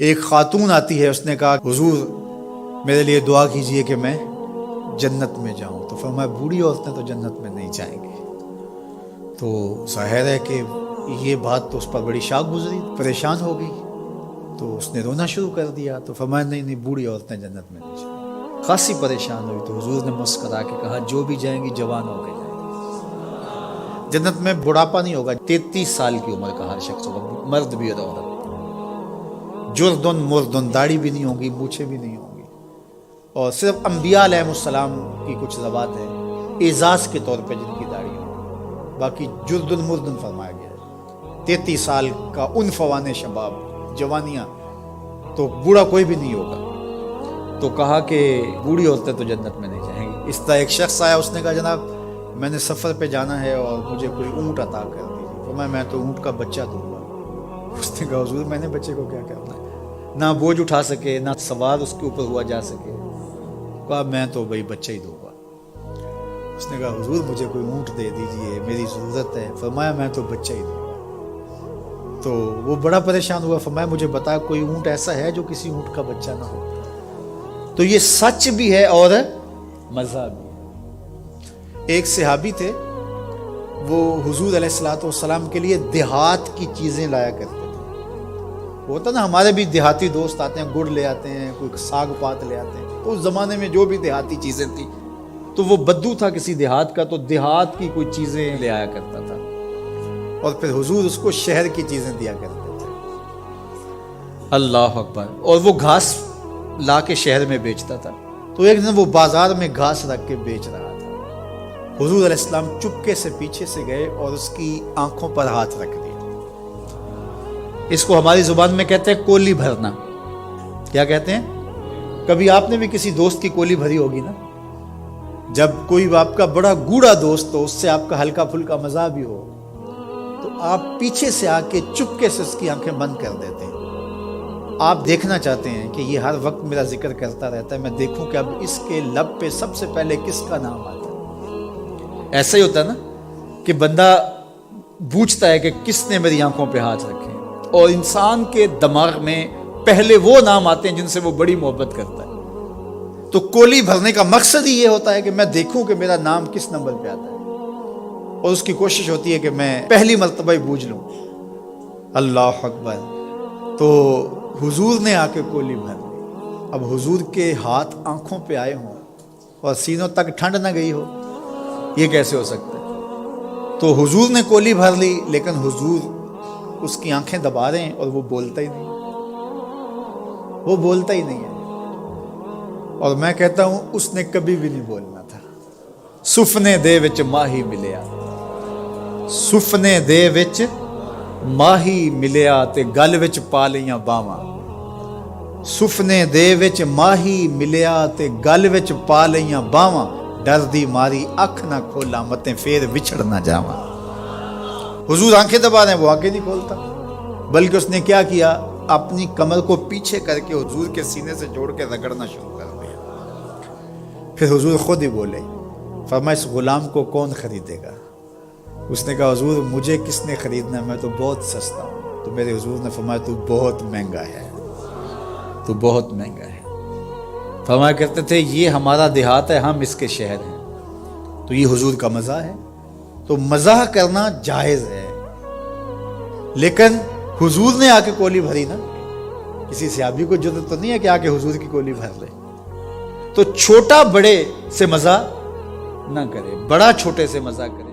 ایک خاتون آتی ہے، اس نے کہا حضور میرے لیے دعا کیجئے کہ میں جنت میں جاؤں. تو فرمایا بوڑھی عورتیں تو جنت میں نہیں جائیں گی. تو ظاہر ہے کہ یہ بات تو اس پر بڑی شاک گزری، پریشان ہو گئی، تو اس نے رونا شروع کر دیا. تو فرمایا نہیں بوڑھی عورتیں جنت میں نہیں جائیں گی. خاصی پریشان ہوئی تو حضور نے مسکرا کے کہا جو بھی جائیں گی جوان ہو کے جائیں گی. جنت میں بڑھاپا نہیں ہوگا. 33 سال کی عمر کا ہر شخص ہوگا، مرد بھی اور عورت. جردن مردن، داڑھی بھی نہیں ہوگی، مونچھیں بھی نہیں ہوں گی، اور صرف انبیاء علیہ السلام کی کچھ ذوات ہیں اعزاز کے طور پہ جن کی داڑھی ہوگی، باقی جردن مردن فرمایا گیا ہے. 33 سال کا عنفوان شباب، جوانیاں، تو بوڑھا کوئی بھی نہیں ہوگا. تو کہا کہ بوڑھی عورتیں تو جنت میں نہیں جائیں گی. اس طرح ایک شخص آیا، اس نے کہا جناب میں نے سفر پہ جانا ہے اور مجھے کوئی اونٹ عطا کر دیجیے. تو میں تو اونٹ کا بچہ دوں گا. اس نے کہا حضور میں نے بچے کو کیا کرنا ہے، نہ بوجھ اٹھا سکے نہ سوار اس کے اوپر ہوا جا سکے. کہا میں تو بھائی بچہ ہی دوں گا. اس نے کہا حضور مجھے کوئی اونٹ دے دیجئے، میری ضرورت ہے. فرمایا میں تو بچہ ہی دوں گا. تو وہ بڑا پریشان ہوا. فرمایا مجھے بتا کوئی اونٹ ایسا ہے جو کسی اونٹ کا بچہ نہ ہو. تو یہ سچ بھی ہے اور مزہ بھی ہے. ایک صحابی تھے، وہ حضور علیہ الصلوۃ والسلام کے لیے دیہات کی چیزیں لایا کرتے تھے. ہوتا نا ہمارے بھی دیہاتی دوست آتے ہیں، گڑ لے آتے ہیں، کوئی ساگ پات لے آتے ہیں. تو اس زمانے میں جو بھی دیہاتی چیزیں تھیں، تو وہ بدو تھا کسی دیہات کا، تو دیہات کی کوئی چیزیں لے آیا کرتا تھا، اور پھر حضور اس کو شہر کی چیزیں دیا کرتے تھے. اللہ اکبر. اور وہ گھاس لا کے شہر میں بیچتا تھا. تو ایک دن وہ بازار میں گھاس رکھ کے بیچ رہا تھا. حضور علیہ السلام چپکے سے پیچھے سے گئے اور اس کی آنکھوں پر ہاتھ رکھ دیا. اس کو ہماری زبان میں کہتے ہیں کولی بھرنا. کیا کہتے ہیں؟ کبھی آپ نے بھی کسی دوست کی کولی بھری ہوگی نا. جب کوئی آپ کا بڑا گوڑا دوست ہو، اس سے آپ کا ہلکا پھلکا مزاح بھی ہو، تو آپ پیچھے سے آ کے چپکے سے اس کی آنکھیں بند کر دیتے ہیں. آپ دیکھنا چاہتے ہیں کہ یہ ہر وقت میرا ذکر کرتا رہتا ہے، میں دیکھوں کہ اب اس کے لب پہ سب سے پہلے کس کا نام آتا ہے. ایسا ہی ہوتا ہے نا کہ بندہ پوچھتا ہے کہ کس نے میری آنکھوں پہ ہاتھ رکھے، اور انسان کے دماغ میں پہلے وہ نام آتے ہیں جن سے وہ بڑی محبت کرتا ہے. تو کولی بھرنے کا مقصد ہی یہ ہوتا ہے کہ میں دیکھوں کہ میرا نام کس نمبر پہ آتا ہے، اور اس کی کوشش ہوتی ہے کہ میں پہلی مرتبہ ہی بوجھ لوں. اللہ اکبر. تو حضور نے آ کے کولی بھر لی. اب حضور کے ہاتھ آنکھوں پہ آئے ہوں اور سینوں تک ٹھنڈ نہ گئی ہو، یہ کیسے ہو سکتا ہے؟ تو حضور نے کولی بھر لی، لیکن حضور اس کی آنکھیں دبا رہے ہیں اور وہ بولتا ہی نہیں. وہ بولتا ہی نہیں ہے. اور میں کہتا ہوں اس نے کبھی بھی نہیں بولنا تھا. سفنے دے وچ ماہی ملیا، سفنے دے وچ ماہی ملیا تے گل وچ پا لیاں باواں. سفنے دے وچ ماہی ملیا تے گل وچ پا لیاں باواں. ڈر دی ماری اکھ نہ کھولا متے پھر وچھڑ نہ جاواں. حضور آنکھیں دبا رہے ہیں، وہ آنکھیں نہیں کھولتا، بلکہ اس نے کیا کیا، اپنی کمر کو پیچھے کر کے حضور کے سینے سے جوڑ کے رگڑنا شروع کر دیا. پھر حضور خود ہی بولے، فرمایا اس غلام کو کون خریدے گا؟ اس نے کہا حضور مجھے کس نے خریدنا ہے، میں تو بہت سستا ہوں. تو میرے حضور نے فرمایا تو بہت مہنگا ہے، تو بہت مہنگا ہے. فرمایا کرتے تھے یہ ہمارا دیہات ہے، ہم اس کے شہر ہیں. تو یہ حضور کا مزاح ہے. تو مزاح کرنا جائز ہے، لیکن حضور نے آ کے کولی بھری نا. کسی صحابی کو جرأت تو نہیں ہے کہ آ کے حضور کی کولی بھر لے. تو چھوٹا بڑے سے مزاح نہ کرے، بڑا چھوٹے سے مزاح کرے.